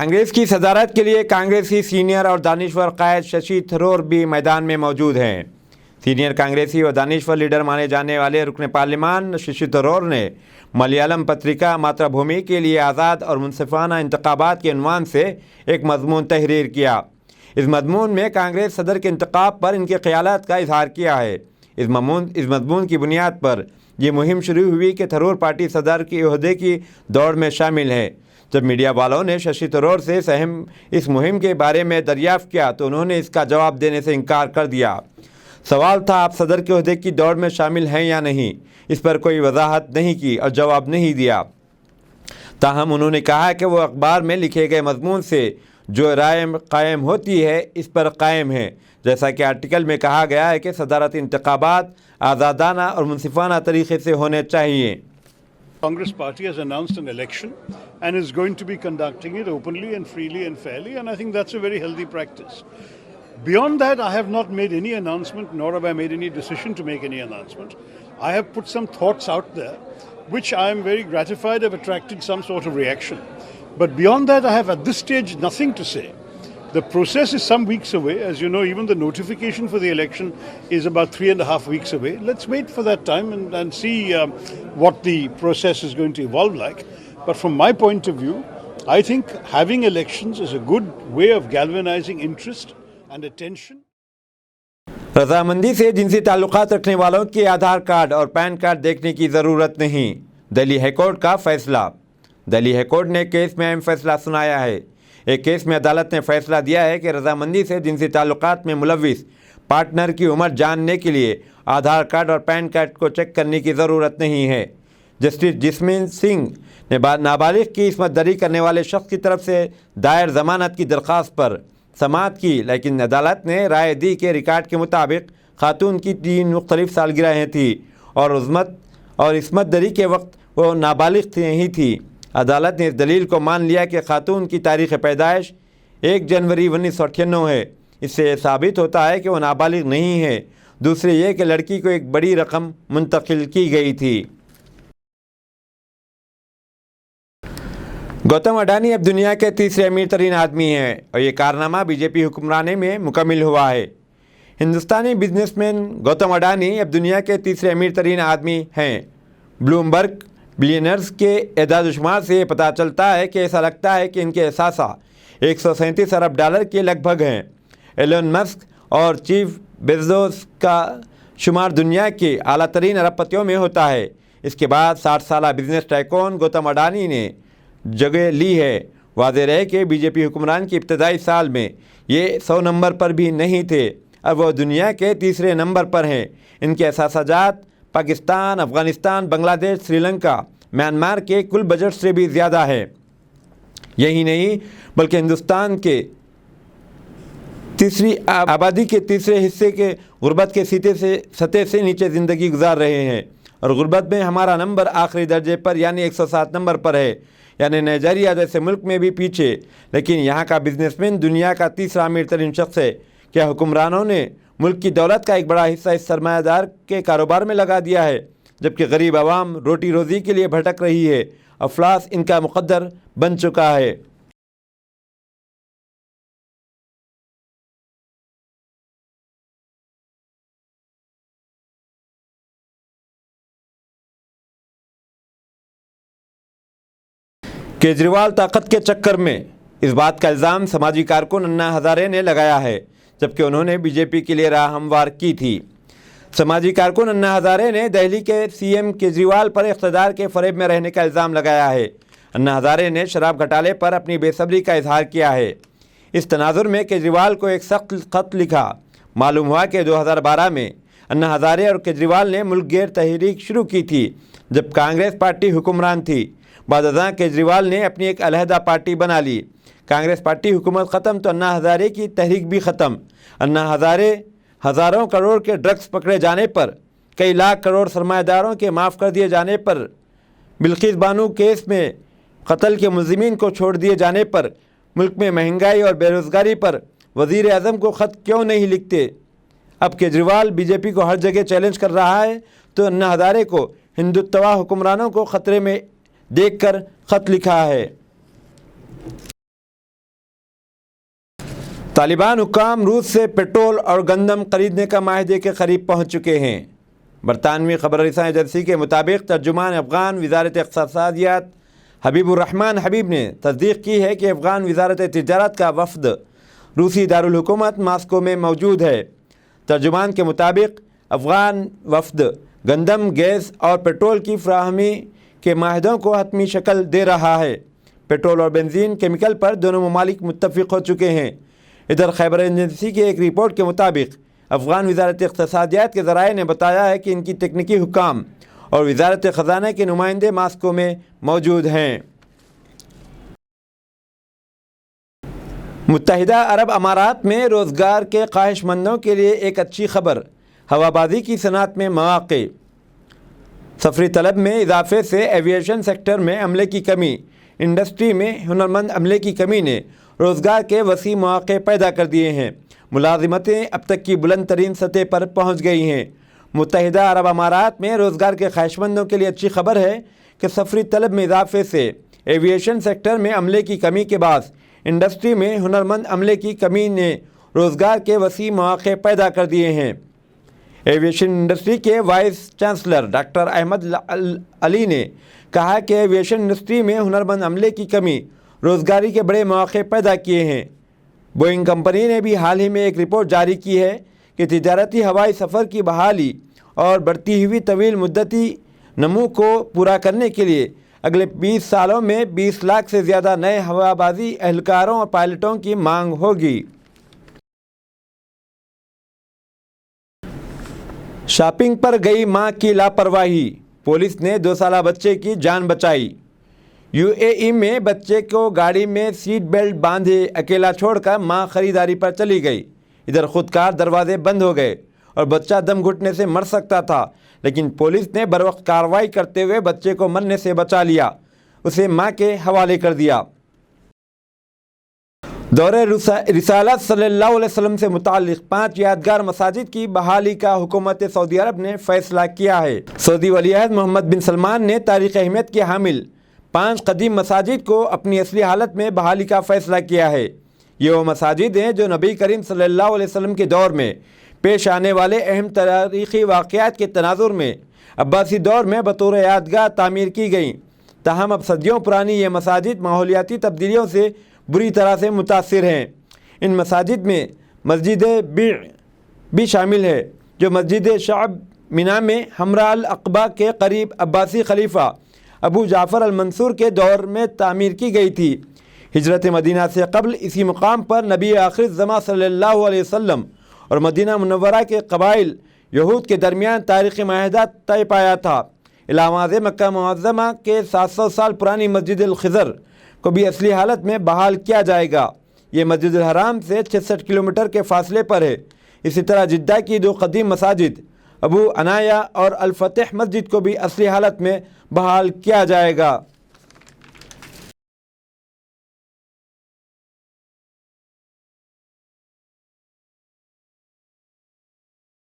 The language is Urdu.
کانگریس کی صدارت کے لیے کانگریسی سینئر اور دانشور قائد ششی تھرور بھی میدان میں موجود ہیں۔ سینئر کانگریسی و دانشور لیڈر مانے جانے والے رکن پارلیمان ششی تھرور نے ملیالم پتریکا ماترا بھومی کے لیے آزاد اور منصفانہ انتخابات کے عنوان سے ایک مضمون تحریر کیا۔ اس مضمون میں کانگریس صدر کے انتخاب پر ان کے خیالات کا اظہار کیا ہے۔ اس مضمون کی بنیاد پر یہ مہم شروع ہوئی کہ تھرور پارٹی صدر کے عہدے کی دوڑ میں شامل ہے۔ جب میڈیا والوں نے ششی تھرور سے اس مہم کے بارے میں دریافت کیا تو انہوں نے اس کا جواب دینے سے انکار کر دیا۔ سوال تھا آپ صدر کے عہدے کی دوڑ میں شامل ہیں یا نہیں، اس پر کوئی وضاحت نہیں کی اور جواب نہیں دیا۔ تاہم انہوں نے کہا کہ وہ اخبار میں لکھے گئے مضمون سے جو رائے قائم ہوتی ہے اس پر قائم ہے، جیسا کہ آرٹیکل میں کہا گیا ہے کہ صدارتی انتخابات آزادانہ اور منصفانہ طریقے سے ہونے چاہیے۔ Congress party has announced an election and is going to be conducting it openly and freely and fairly, and I think that's a very healthy practice. Beyond that, I have not made any announcement, nor have I made any decision to make any announcement. I have put some thoughts out there, which I am very gratified have attracted some sort of reaction. But beyond that, I have at this stage nothing to say. The process is some weeks away. As you know, even the notification for the election is about 3.5 weeks away. Let's wait for that time and see what the process is going to evolve like. But from my point of view, I think having elections is a good way of galvanizing interest and attention. رضامندی سے جنسی تعلقات رکھنے والوں کے آدھار کارڈ اور پین کارڈ دیکھنے کی ضرورت نہیں، دہلی ہائی کورٹ کا فیصلہ۔ دہلی ہائی کورٹ نے کیس میں اہم فیصلہ سنایا ہے۔ ایک کیس میں عدالت نے فیصلہ دیا ہے کہ رضامندی سے جنسی تعلقات میں ملوث پارٹنر کی عمر جاننے کے لیے آدھار کارڈ اور پین کارڈ کو چیک کرنے کی ضرورت نہیں ہے۔ جسٹس جسمین سنگھ نے نابالغ کی عصمت دری کرنے والے شخص کی طرف سے دائر ضمانت کی درخواست پر سماعت کی، لیکن عدالت نے رائے دی کہ ریکارڈ کے مطابق خاتون کی 3 مختلف سالگرہیں تھیں اور عصمت دری کے وقت وہ نابالغ نہیں تھی۔ عدالت نے اس دلیل کو مان لیا کہ خاتون کی تاریخ پیدائش 1 جنوری 1998 ہے۔ اس سے یہ ثابت ہوتا ہے کہ وہ نابالغ نہیں ہے۔ دوسرے یہ کہ لڑکی کو ایک بڑی رقم منتقل کی گئی تھی۔ گوتم اڈانی اب دنیا کے تیسرے امیر ترین آدمی ہیں اور یہ کارنامہ بی جے پی حکمرانی میں مکمل ہوا ہے۔ ہندوستانی بزنس مین گوتم اڈانی اب دنیا کے تیسرے امیر ترین آدمی ہیں۔ بلومبرگ بلینئرز کے اعداد و شمار سے یہ پتہ چلتا ہے کہ ایسا لگتا ہے کہ ان کے اثاثہ 137 ارب ڈالر کے لگ بھگ ہیں۔ ایلون مسک اور جیف بیزوس کا شمار دنیا کے اعلیٰ ترین ارب پتیوں میں ہوتا ہے۔ اس کے بعد 60 سالہ بزنس ٹائکون گوتم اڈانی نے جگہ لی ہے۔ واضح رہے کہ بی جے پی حکمران کے ابتدائی سال میں یہ 100 نمبر پر بھی نہیں تھے، اب وہ دنیا کے تیسرے نمبر پر ہیں۔ ان کے اثاثہ جات پاکستان، افغانستان، بنگلہ دیش، سری لنکا، میانمار کے کل بجٹ سے بھی زیادہ ہے۔ یہی نہیں بلکہ ہندوستان کے تیسری آبادی کے تیسرے حصے کے غربت کے سطح سے نیچے زندگی گزار رہے ہیں، اور غربت میں ہمارا نمبر آخری درجے پر یعنی 107 نمبر پر ہے، یعنی نائجیریا جیسے ملک میں بھی پیچھے۔ لیکن یہاں کا بزنس مین دنیا کا تیسرا امیر ترین شخص ہے۔ کیا حکمرانوں نے ملک کی دولت کا ایک بڑا حصہ اس سرمایہ دار کے کاروبار میں لگا دیا ہے، جبکہ غریب عوام روٹی روزی کے لیے بھٹک رہی ہے؟ افلاس ان کا مقدر بن چکا ہے۔ کیجریوال طاقت کے چکر میں، اس بات کا الزام سماجی کارکن انا ہزارے نے لگایا ہے، جبکہ انہوں نے بی جے پی کے لیے راہ ہموار کی تھی۔ سماجی کارکن انا ہزارے نے دہلی کے سی ایم کیجریوال پر اقتدار کے فریب میں رہنے کا الزام لگایا ہے۔ انا ہزارے نے شراب گھوٹالے پر اپنی بے صبری کا اظہار کیا ہے۔ اس تناظر میں کیجریوال کو ایک سخت خط لکھا۔ معلوم ہوا کہ 2012 میں انا ہزارے اور کیجریوال نے ملک گیر تحریک شروع کی تھی جب کانگریس پارٹی حکمران تھی۔ بعد ازاں کیجریوال نے اپنی ایک علیحدہ پارٹی بنا لی۔ کانگریس پارٹی حکومت ختم تو انا ہزارے کی تحریک بھی ختم۔ انا ہزارے ہزاروں کروڑ کے ڈرگز پکڑے جانے پر، کئی لاکھ کروڑ سرمایہ داروں کے معاف کر دیے جانے پر، بلقیس بانو کیس میں قتل کے ملزمین کو چھوڑ دیے جانے پر، ملک میں مہنگائی اور بے روزگاری پر وزیر اعظم کو خط کیوں نہیں لکھتے؟ اب کیجریوال بی جے پی کو ہر جگہ چیلنج کر رہا ہے تو انا ہزارے کو ہندوتوا حکمرانوں کو خطرے میں دیکھ کر خط لکھا ہے۔ طالبان حکام روس سے پیٹرول اور گندم خریدنے کا معاہدے کے قریب پہنچ چکے ہیں۔ برطانوی خبر رساں ایجنسی کے مطابق ترجمان افغان وزارت اقتصادیات حبیب الرحمان حبیب نے تصدیق کی ہے کہ افغان وزارت تجارت کا وفد روسی دارالحکومت ماسکو میں موجود ہے۔ ترجمان کے مطابق افغان وفد گندم، گیس اور پیٹرول کی فراہمی کے معاہدوں کو حتمی شکل دے رہا ہے۔ پیٹرول اور بنزین کیمیکل پر دونوں ممالک متفق ہو چکے ہیں۔ ادھر خیبر ایجنسی کی ایک رپورٹ کے مطابق افغان وزارت اقتصادیات کے ذرائع نے بتایا ہے کہ ان کی تکنیکی حکام اور وزارت خزانہ کے نمائندے ماسکو میں موجود ہیں۔ متحدہ عرب امارات میں روزگار کے خواہش مندوں کے لیے ایک اچھی خبر، ہوابازی کی صنعت میں مواقع۔ سفری طلب میں اضافے سے ایویشن سیکٹر میں عملے کی کمی، انڈسٹری میں ہنرمند عملے کی کمی نے روزگار کے وسیع مواقع پیدا کر دیے ہیں۔ ملازمتیں اب تک کی بلند ترین سطح پر پہنچ گئی ہیں۔ متحدہ عرب امارات میں روزگار کے خواہشمندوں کے لیے اچھی خبر ہے کہ سفری طلب میں اضافے سے ایویشن سیکٹر میں عملے کی کمی کے باعث انڈسٹری میں ہنرمند عملے کی کمی نے روزگار کے وسیع مواقع پیدا کر دیے ہیں۔ ایویشن انڈسٹری کے وائس چانسلر ڈاکٹر احمد علی نے کہا کہ ایویشن انڈسٹری میں ہنرمند عملے کی کمی روزگاری کے بڑے مواقع پیدا کیے ہیں۔ بوئنگ کمپنی نے بھی حال ہی میں ایک رپورٹ جاری کی ہے کہ تجارتی ہوائی سفر کی بحالی اور بڑھتی ہوئی طویل مدتی نمو کو پورا کرنے کے لیے اگلے 20 سالوں میں 20 لاکھ سے زیادہ نئے ہوابازی اہلکاروں اور پائلٹوں کی مانگ ہوگی۔ شاپنگ پر گئی ماں کی لاپرواہی، پولیس نے 2 سالہ بچے کی جان بچائی۔ یو اے ای میں بچے کو گاڑی میں سیٹ بیلٹ باندھے اکیلا چھوڑ کر ماں خریداری پر چلی گئی۔ ادھر خودکار دروازے بند ہو گئے اور بچہ دم گھٹنے سے مر سکتا تھا، لیکن پولیس نے بروقت کارروائی کرتے ہوئے بچے کو مرنے سے بچا لیا، اسے ماں کے حوالے کر دیا۔ دور رسالت صلی اللہ علیہ وسلم سے متعلق 5 یادگار مساجد کی بحالی کا حکومت سعودی عرب نے فیصلہ کیا ہے۔ سعودی ولی عہد محمد بن سلمان نے تاریخ اہمیت کے حامل 5 قدیم مساجد کو اپنی اصلی حالت میں بحالی کا فیصلہ کیا ہے۔ یہ وہ مساجد ہیں جو نبی کریم صلی اللہ علیہ وسلم کے دور میں پیش آنے والے اہم تاریخی واقعات کے تناظر میں عباسی دور میں بطور یادگار تعمیر کی گئیں۔ تاہم اب صدیوں پرانی یہ مساجد ماحولیاتی تبدیلیوں سے بری طرح سے متاثر ہیں۔ ان مساجد میں مسجد بیع بھی شامل ہے، جو مسجد شعب مینا میں ہمراہ العقبہ کے قریب عباسی خلیفہ ابو جعفر المنصور کے دور میں تعمیر کی گئی تھی۔ ہجرت مدینہ سے قبل اسی مقام پر نبی آخر الزماں صلی اللہ علیہ وسلم اور مدینہ منورہ کے قبائل یہود کے درمیان تاریخی معاہدہ طے پایا تھا۔ علامات مکہ معظمہ کے 700 سال پرانی مسجد الخضر کو بھی اصلی حالت میں بحال کیا جائے گا۔ یہ مسجد الحرام سے 66 کلومیٹر کے فاصلے پر ہے۔ اسی طرح جدہ کی 2 قدیم مساجد ابو عنایہ اور الفتح مسجد کو بھی اصلی حالت میں بحال کیا جائے گا۔